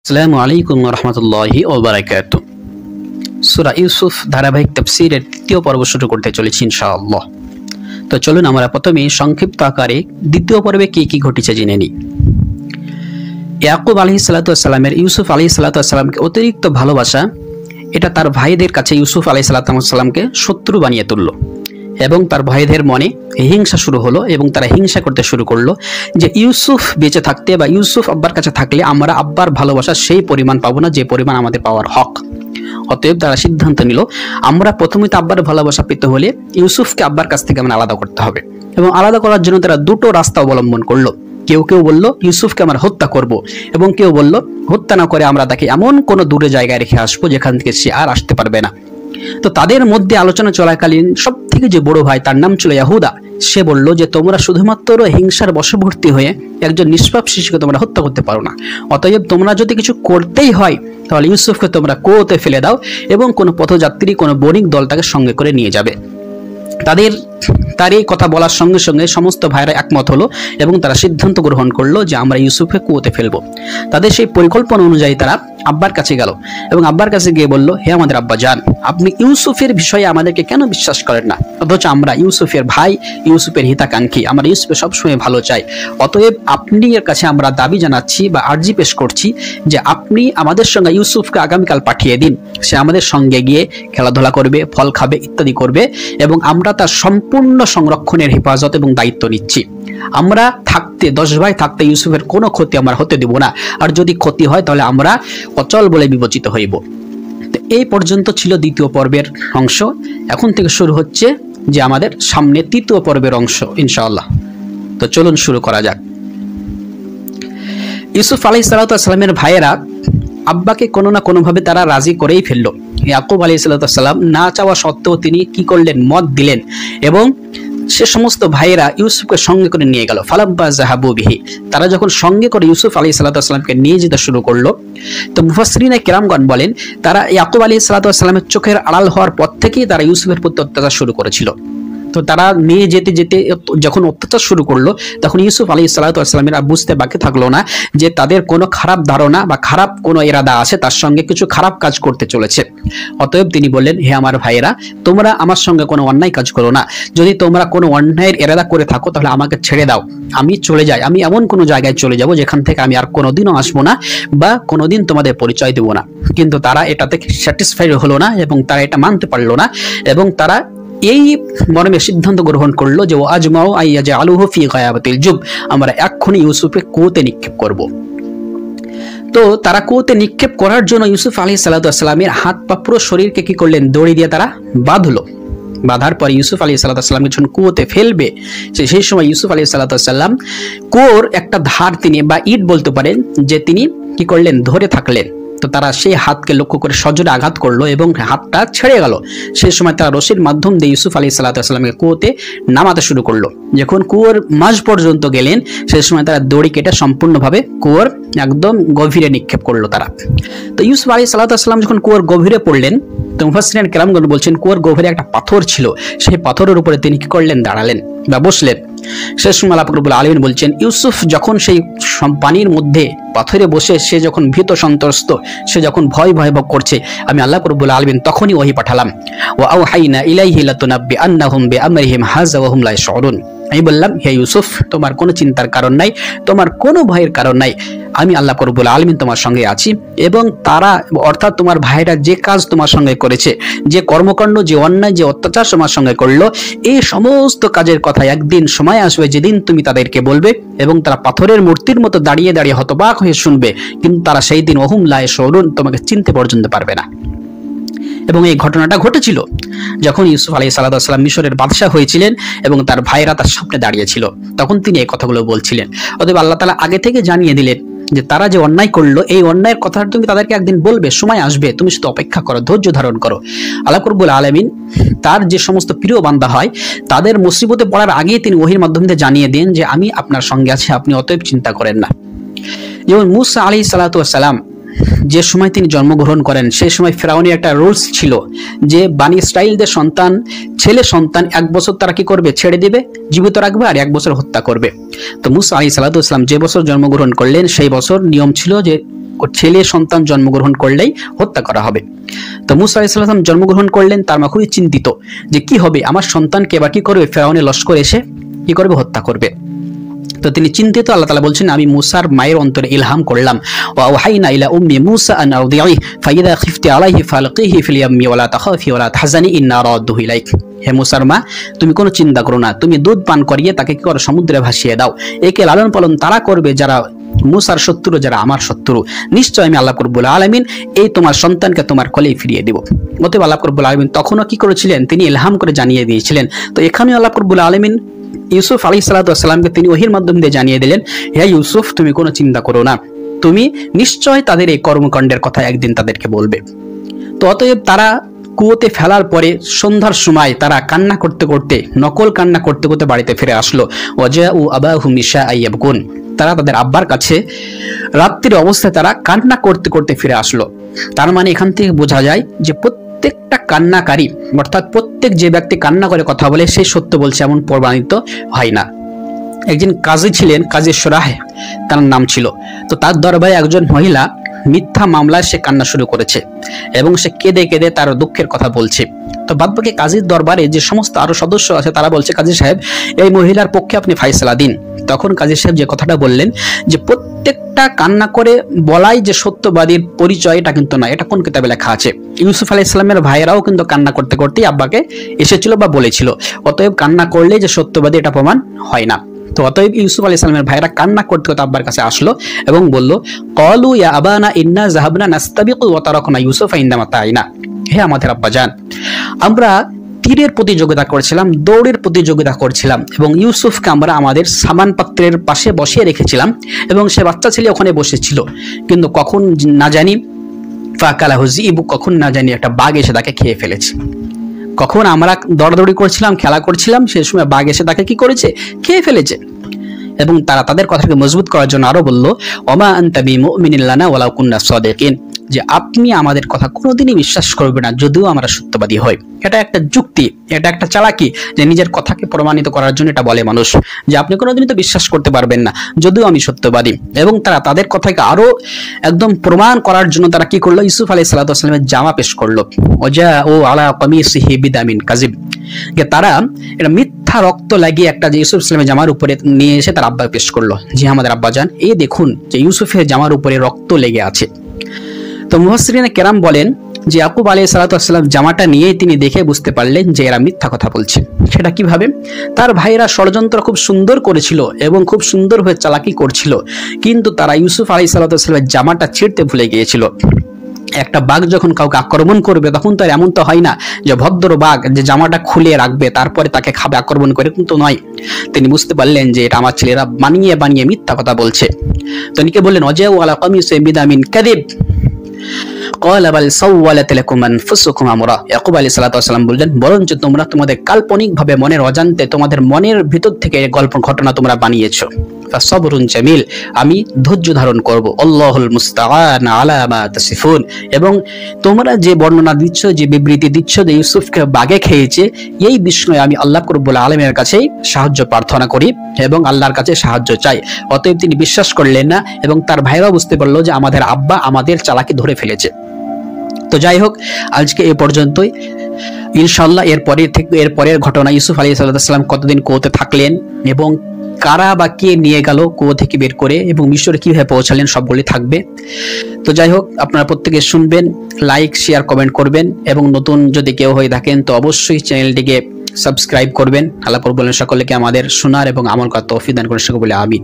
আসসালামু আলাইকুম ওয়া রাহমাতুল্লাহি ওয়া বারাকাতুহু। সূরা ইউসুফ ধারাবাহিক তাফসীরের তৃতীয় পর্ব শুরু করতে চলেছি ইনশাআল্লাহ। তো চলুন আমরা প্রথমে সংক্ষিপ্ত আকারে দ্বিতীয় পর্বে কি কি ঘটেছে জেনে নিই। ইয়াকুব আলাইহিস সালাতু ওয়াস সালামের ইউসুফ আলাইহিস সালাতু ওয়াস সালামকে অতিরিক্ত ভালোবাসা এটা তার ভাইদের কাছে ইউসুফ আলাইহিস সালাতু ওয়াস সালামকে শত্রু বানিয়ে তুলল এবং তার ভাইদের মনে হিংসা শুরু হলো এবং তারা হিংসা করতে শুরু করলো যে ইউসুফ বেঁচে থাকতে বা ইউসুফ আব্বার কাছে থাকলে আমরা আব্বার ভালোবাসা সেই পরিমাণ পাবো না যে পরিমাণ আমাদের পাওয়ার হক। অতএব তারা সিদ্ধান্ত নিল আমরা প্রথমে তো আব্বার ভালোবাসা পেতে হলে ইউসুফকে আব্বার কাছ থেকে আমরা আলাদা করতে হবে এবং আলাদা করার জন্য তারা দুটো রাস্তা অবলম্বন করলো। কেউ কেউ বলল ইউসুফকে আমরা হত্যা করব এবং কেউ বলল হত্যা না করে আমরা তাকে এমন কোনো দূরে জায়গায় রেখে আসবো যেখান থেকে সে আর আসতে পারবে না। তো তাদের মধ্যে আলোচনা চলাকালীন সব থেকে যে বড় ভাই তার নাম ছিল ইয়াহুদা, সে বলল যে তোমরা শুধুমাত্র হিংসার বশবর্তী হয়ে একজন নিষ্পাপ শিশুকে তোমরা হত্যা করতে পারো না। অতএব তোমরা যদি কিছু করতেই হয় তাহলে ইউসুফকে তোমরা কুয়োতে ফেলে দাও এবং কোনো পথযাত্রী কোনো বণিক দল তাকে সঙ্গে করে নিয়ে যাবে। তার এই কথা বলার সঙ্গে সঙ্গে সমস্ত ভাইরা একমত হলো এবং তারা সিদ্ধান্ত গ্রহণ করলো যে আমরা ইউসুফকে কুয়োতে ফেলবো। তাদের সেই পরিকল্পনা অনুযায়ী তারা আব্বার কাছে গেল এবং আব্বার কাছে গিয়ে বলল, হে আমাদের আব্বা জান, আপনি ইউসুফের বিষয়ে আমাদেরকে কেন বিশ্বাস করেন না? অথচ আমরা ইউসুফের ভাই, ইউসুফের হিতাকাঙ্ক্ষী, আমরা ইউসুফের সবসময় ভালো চাই। অতএব আপনি এর কাছে আমরা দাবি জানাচ্ছি বা আর্জি পেশ করছি যে আপনি আমাদের সঙ্গে ইউসুফকে আগামীকাল পাঠিয়ে দিন। সে আমাদের সঙ্গে গিয়ে খেলাধুলা করবে, ফল খাবে, ইত্যাদি করবে এবং আমরা তার সম্পূর্ণ সংরক্ষণের হেফাজত এবং দায়িত্ব নিচ্ছি। আমরা থাকতে 10 ভাই থাকতে ইউসুফের কোনো ক্ষতি আমরা হতে দেব না, আর যদি ক্ষতি হয় তাহলে আমরা অচল বলে বিবেচিত হইব। তো এই পর্যন্ত ছিল দ্বিতীয় পর্বের অংশ। এখন থেকে শুরু হচ্ছে যে আমাদের সামনে তৃতীয় পর্বের অংশ ইনশাআল্লাহ। তো চলুন শুরু করা যাক। ইউসুফ আলাইহিস সালাতু ওয়াস সালামের ভাইয়েরা আব্বাকে কোনো না কোনোভাবে তারা রাজি করেই ফেললো। ইয়াকুব আলাইহিস সালাতু ওয়াস সালাম না চাওয়া সত্ত্বেও তিনি কি করলেন, মত দিলেন এবং সে সমস্ত ভাইয়েরা ইউসুফকে সঙ্গে করে নিয়ে গেল। ফালাম্মা যাহাবু বিহি, তারা যখন সঙ্গে করে ইউসুফ আলাইহিস সালাতু ওয়াস সালামকে নিয়ে যেতে শুরু করলো, তো মুফাসসিরিনে কেরামগণ বলেন তারা ইয়াকুব আলাইহিস সালাতু ওয়াস সালামের চোখের আড়াল হওয়ার পর থেকেই তারা ইউসুফের প্রতি অত্যাচার শুরু করেছিল। তো তারা নিয়ে যেতে যেতে যখন অত্যাচার শুরু করলো তখন ইউসুফ আলাইহিস সালাতু ওয়াস সালামের বুঝতে বাকি থাকলো না যে তাদের কোনো খারাপ ধারণা বা খারাপ কোনো ইরাদা আছে, তার সঙ্গে কিছু খারাপ কাজ করতে চলেছে। অতএব তিনি বললেন, হে আমার ভাইয়েরা, তোমরা আমার সঙ্গে কোনো অন্যায় কাজ করো না। যদি তোমরা কোনো অন্যায়ের ইরাদা করে থাকো তাহলে আমাকে ছেড়ে দাও, আমি চলে যাই। আমি এমন কোনো জায়গায় চলে যাব যেখান থেকে আমি আর কোনোদিনও আসবো না বা কোনোদিন তোমাদের পরিচয় দেবো না। কিন্তু তারা এটাতে স্যাটিসফাইড হলো না এবং তারা এটা মানতে পারলো না এবং তারা এই মর্মে সিদ্ধান্ত গ্রহণ করলো যে আজমাউ আইয়াজআলুহু ফি গায়াবাতিল জুব, আমরা এক্ষুনি ইউসুফকে কুয়োতে নিক্ষেপ করব। তো তারা কুয়োতে নিক্ষেপ করার জন্য ইউসুফ আলাইহিস সালাতু ওয়াস সালামের হাত পা পুরো শরীরকে কি করলেন, দড়ি দিয়ে তারা বাঁধলো। বাঁধার পর ইউসুফ আলাইহিস সালাতু ওয়াস সালামকে যখন কুয়োতে ফেলবে সেই সময় ইউসুফ আলাইহিস সালাতু ওয়াস সালাম কুয়োর একটা ধার তিনি বা ইট বলতে পারেন যে তিনি কি করলেন, ধরে থাকলেন। তো তারা সেই হাতকে লক্ষ্য করে সজোরে আঘাত করলো এবং হাতটা ছেড়ে গেল। সেই সময় তারা রশির মাধ্যম দিয়ে ইউসুফ আলাইহিস সালাতু ওয়াস সালামকে কুয়োতে নামাতে শুরু করলো। যখন কুয়োর মাঝ পর্যন্ত গেলেন সেই সময় তারা দড়ি কেটে সম্পূর্ণভাবে কুয়োর একদম গভীরে নিক্ষেপ করলো তারা। তো ইউসুফ আলাইহিস সালাতু ওয়াস সালাম যখন কুয়োর গভীরে পড়লেন, তো মুফাসসিরিন কেরামগণ বলছেন কুয়োর গভীরে একটা পাথর ছিল, সেই পাথরের উপরে তিনি কি করলেন, দাঁড়ালেন বা বসলেন। শেষ সময় আল্লাহ রাব্বুল আলামিন বলছেন ইউসুফ যখন সেই পানির মধ্যে পাথরে বসে সে যখন ভীত সন্ত্রস্ত, সে যখন ভয় ভয়াবহ করছে, আমি আল্লাহ রাব্বুল আলামিন তখনই ওহী পাঠালাম, ওয়া আওহাইনা ইলাইহি লাতুনাব্বিআন্নাহুম বিআমরিহিম হাযা ওয়া হুম লা ইয়াশউরুন। আমি বললাম, হে ইউসুফ, তোমার কোনো চিন্তার কারণ নাই, তোমার কোনো ভয়ের কারণ নাই, আমি আল্লাহ রাব্বুল আলামিন তোমার সঙ্গে আছি এবং তারা অর্থাৎ তোমার ভাইরা যে কাজ তোমার সঙ্গে করেছে, যে কর্মকাণ্ড, যে অন্যায়, যে অত্যাচার তোমার সঙ্গে করলো, এই সমস্ত কাজের কথা একদিন সময় আসবে যেদিন তুমি তাদেরকে বলবে এবং তারা পাথরের মূর্তির মতো দাঁড়িয়ে দাঁড়িয়ে হতবাক হয়ে শুনবে, কিন্তু তারা সেই দিন ওহুম লা ইয়াশউরুন, তোমাকে চিনতে পর্যন্ত পারবে না। এবং এই ঘটনাটা ঘটেছিল যখন ইউসুফ আলাইহিস সালাতু ওয়াস সালাম মিশরের বাদশা হয়েছিলেন এবং তার ভাইরা তার সামনে দাঁড়িয়েছিল, তখন তিনি এই কথাগুলো বলছিলেন। অতএব আল্লাহ তাআলা আগে থেকে জানিয়ে দিলেন যে তারা যে অন্যায় করলো এই অন্যায়ের কথা তুমি তাদেরকে একদিন বলবে, সময় আসবে, তুমি শুধু অপেক্ষা করো, ধৈর্য ধারণ করো। আল্লাহ রাব্বুল আলামিন তার যে সমস্ত প্রিয় বান্দা হয় তাদের মুসিবতে পড়ার আগেই তিনি ওহীর মাধ্যমে জানিয়ে দেন যে আমি আপনার সঙ্গে আছি, আপনি অতএব চিন্তা করেন না। যেমন মুসা আলাইহিস সালাতু ওয়াস সালাম যে সময় তিনি জন্মগ্রহণ করেন সেই সময় ফেরাউনের একটা রুলস ছিল যে বানি ইসরাইলদের সন্তান, ছেলে সন্তান 1 বছর তারা কি করবে, ছেড়ে দিবে, জীবিত রাখবে, আর 1 বছর হত্যা করবে। তো মুসা আলাইহিস সালাতু ওয়াস সালাম যে বছর জন্মগ্রহণ করলেন সেই বছর নিয়ম ছিল যে ছেলে সন্তান জন্মগ্রহণ করলেই হত্যা করা হবে। তো মুসা আলাইহিস সালাম জন্মগ্রহণ করলেন, তার মা খুবই চিন্তিত যে কি হবে, আমার সন্তানকে এবার কি করবে, ফেরাউনের লস্কর এসে কি করবে, হত্যা করবে। তো তিনি চিন্তিত। আল্লাহ তাআলা বলছেন, আমি মুসার মায়ের অন্তরে ইলহাম করলাম, ওয়া ওয়াহাইনা ইলা উম্মি মুসা আন আরদিহি ফাইদা খিফতি আলাইহি ফালকিহি ফিল ইয়াম্মি ওয়া লা তাখাফি ওয়া লা তাহজানি ইন্না রাদ্দুহু ইলাইক। হে মুসার মা, তুমি কোনো চিন্তা করো না, তুমি দুধ পান করিয়ে তাকে কি করো, সমুদ্রে ভাসিয়ে দাও। একে লালন পালন তারা করবে যারা মুসার শত্রু, যারা আমার শত্রু। নিশ্চয় আমি আল্লাহ রব্বুল আলামিন এই তোমার সন্তানকে তোমার কোলেই ফিরিয়ে দেব। অতএব আল্লাহ রব্বুল আলামিন তখনও কি করেছিলেন, তিনি ইলহাম করে জানিয়ে দিয়েছিলেন। তো এখানেও আল্লাহ রব্বুল আলামিন ইউসুফ আলাইহিস সালাতু ওয়াস সালামকে তিনি ওহীর মাধ্যমে দিয়ে জানিয়ে দিলেন, হে ইউসুফ, তুমি কোনো চিন্তা করো না, তুমি নিশ্চয় তাদের এই কর্মকাণ্ডের কথা একদিন তাদেরকে বলবে। তো অতএব তারা কুয়োতে ফেলার পরে সন্ধ্যার সময় তারা কান্না করতে করতে, নকল কান্না করতে করতে বাড়িতে ফিরে আসলো। ওয়াজাউ আবাহুম ইশাআন ইয়াবকুন, তারা তাদের আব্বার কাছে রাত্রির অবস্থায় তারা কান্না করতে করতে ফিরে আসলো। তার মানে এখান থেকে বোঝা যায় যে প্রত্যেকটা কান্নাকারী, অর্থাৎ প্রত্যেক যে ব্যক্তি কান্না করে কথা বলে সে সত্য বলছে এমন প্রমাণিত হয় না। একজন কাজী ছিলেন, কাজী সুরাহ তার নাম ছিল। তো তার দরবারে একজন মহিলা মিথ্যা মামলায় সে কান্না শুরু করেছে এবং সে কেঁদে কেঁদে তার দুঃখের কথা বলছে। তো বাদবাকি কাজীর দরবারে যে সমস্ত আরো সদস্য আছে তারা বলছে, কাজী সাহেব, এই মহিলার পক্ষে আপনি ফায়সালা দিন। তখন কাজী সাহেব যে কথাটা বললেন যে প্রত্যেকটা কান্না করে বলাই যে সত্যবাদীর পরিচয়, এটা কিন্তু না, এটা কোন কিতাবে লেখা আছে। ইউসুফ আলাইহিস সালামের ভাইয়েরাও কিন্তু কান্না করতে করতেই আব্বাকে এসেছিল বা বলেছিল। অতএব কান্না করলে যে সত্যবাদী এটা প্রমাণ হয় না। তো অতএব ইউসুফ আলাইহিস সালামের ভাইরা কান্না করতে করতে আব্বার কাছে আসলো এবং বলল, ক্বালু ইয়া আবানা ইন্না যাহাবনা নাস্তাবিকু ওয়া তারাকনা ইউসুফা ইনদা মাতাইনা। হে আমাদের আব্বাজান, আমরা তীরের প্রতিযোগিতা করছিলাম, দৌড়ের প্রতিযোগিতা করছিলাম এবং ইউসুফকে আমরা আমাদের সামান পাত্রের পাশে বসিয়ে রেখেছিলাম এবং সে বাচ্চা ছেলে ওখানে বসেছিল, কিন্তু কখন না জানি ফাকালাহু যিবু, কখন না জানি একটা বাঘ এসে তাকে খেয়ে ফেলেছে। কখন আমরা দৌড়াদৌড়ি করছিলাম, খেলা করছিলাম, সেই সময় বাঘ এসে তাকে কি করেছে, খেয়ে ফেলেছে। এবং তারা তাদের কথাকে মজবুত করার জন্য আরো বলল, ওমা আনতা বিমুমিনিন লানা ওয়ালাউ কুন্না সাদিকিন, যে আপনি আমাদের কথা কোনোদিনই বিশ্বাস করবেন না যদিও আমরা সত্যবাদী হই। এটা একটা যুক্তি, এটা একটা চালাকি, যে নিজের কথাকে প্রমাণিত করার জন্য এটা বলে মানুষ যে আপনি কোনোদিনই তো বিশ্বাস করতে পারবেন না যদিও আমি সত্যবাদী। এবং তারা তাদের কথাকে আরো একদম প্রমাণ করার জন্য তারা কি করলো, ইউসুফ আলাইহিস সালাতু ওয়াস সালামের জামা পেশ করলো। ওয়াজাউ আলা কামিসিহি বিদামিন কাযিব, যে তারা এটা মিথ্যা রক্ত লাগিয়ে একটা যে ইউসুফ সালামের জামার উপরে নিয়ে এসে তার আব্বা পেশ করলো, যে আমাদের আব্বাজান, এই দেখুন যে ইউসুফের জামার উপরে রক্ত লেগে আছে। তো মুফাসসিরিনে কেরাম বলেন যে ইয়াকুব আলাইহিস সালাতু ওয়াস সালাম জামাটা নিয়ে তিনি দেখে বুঝতে পারলেন যে এরা মিথ্যা কথা বলছে। সেটা কিভাবে? তার ভাইরা ষড়যন্ত্র খুব সুন্দর করেছিল এবং খুব সুন্দরভাবে চালাকি করছিল, কিন্তু তারা ইউসুফ আলাইহিস সালাতু ওয়াস সালামের জামাটা ছিঁড়তে ভুলে গিয়েছিল। একটা বাঘ যখন কাউকে আক্রমণ করবে তখন তো এমন তো হয় না যে ভদ্র বাঘ যে জামাটা খুলে রাখবে তারপরে তাকে খাবে আক্রমণ করে, কিন্তু নয়। তিনি বুঝতে পারলেন যে এটা আমার ছেলেরা বানিয়ে বানিয়ে মিথ্যা কথা বলছে। তো তিনি বললেন, ওয়াজাউ আলা কামিসি বিদামিন কাযিব ক্বালা বাল সাওয়ালাত লাকুম আনফুসুকুম আমরা। ইয়াকুব আলাইহিস সালাতু ওয়াস সালাম বললেন, বরঞ্চ তোমরা তোমাদের কাল্পনিকভাবে মনের অজান্তে তোমাদের মনের ভিতর থেকে এই গল্প ঘটনা তোমরা বানিয়েছো। ফাসবরুন জামিল, আমি ধৈর্য ধারণ করব। আল্লাহুল মুস্তাআন আলা মা তাসিফুন, এবং তোমরা যে বর্ণনা দিচ্ছ, যে বিবৃতি দিচ্ছ যে ইউসুফকে বাঘে খেয়েছে, এই বিষয়ে আমি আল্লাহ রব্বুল আলামিনের কাছেই সাহায্য প্রার্থনা করি এবং আল্লাহর কাছে সাহায্য চাই। অতএব তিনি বিশ্বাস করলেন না এবং তার ভাইরাও বুঝতে পারলো যে আমাদের আব্বা আমাদের চালাকি ধরে ফেলেছে। তো যাই হোক, আজকে এ পর্যন্তই। ইনশাআল্লাহ এরপরের ঘটনা, ইউসুফ আলাইহিস সালাম কতদিন কুয়োতে থাকলেন এবং কারা বা কে নিয়ে গেল কুয়ো থেকে বের করে এবং মিশরে কিভাবে পৌঁছালেন, সবগুলি থাকবে। তো যাই হোক, আপনারা প্রত্যেকে শুনবেন, লাইক শেয়ার কমেন্ট করবেন এবং নতুন যদি কেউ হয়ে থাকেন তো অবশ্যই চ্যানেলটিকে সাবস্ক্রাইব করবেন। আল্লাহ বলেন সকলকে আমাদের শোনার এবং আমল করার তৌফিক দান করেন, সকলে বলে আমিন।